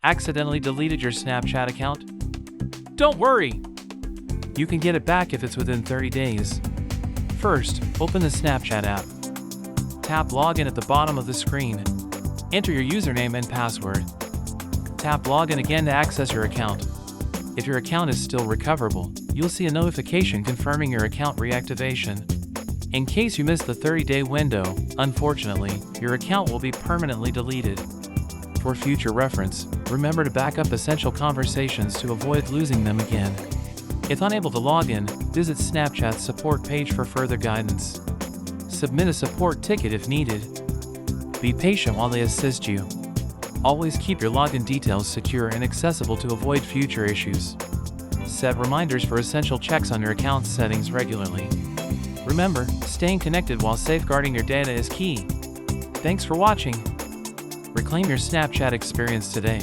Accidentally deleted your Snapchat account? Don't worry! You can get it back if it's within 30 days. First, open the Snapchat app. Tap Login at the bottom of the screen. Enter your username and password. Tap Login again to access your account. If your account is still recoverable, you'll see a notification confirming your account reactivation. In case you missed the 30-day window, unfortunately, your account will be permanently deleted. For future reference, remember to back up essential conversations to avoid losing them again. If unable to log in, visit Snapchat's support page for further guidance. Submit a support ticket if needed. Be patient while they assist you. Always keep your login details secure and accessible to avoid future issues. Set reminders for essential checks on your account settings regularly. Remember, staying connected while safeguarding your data is key. Thanks for watching. Reclaim your Snapchat experience today.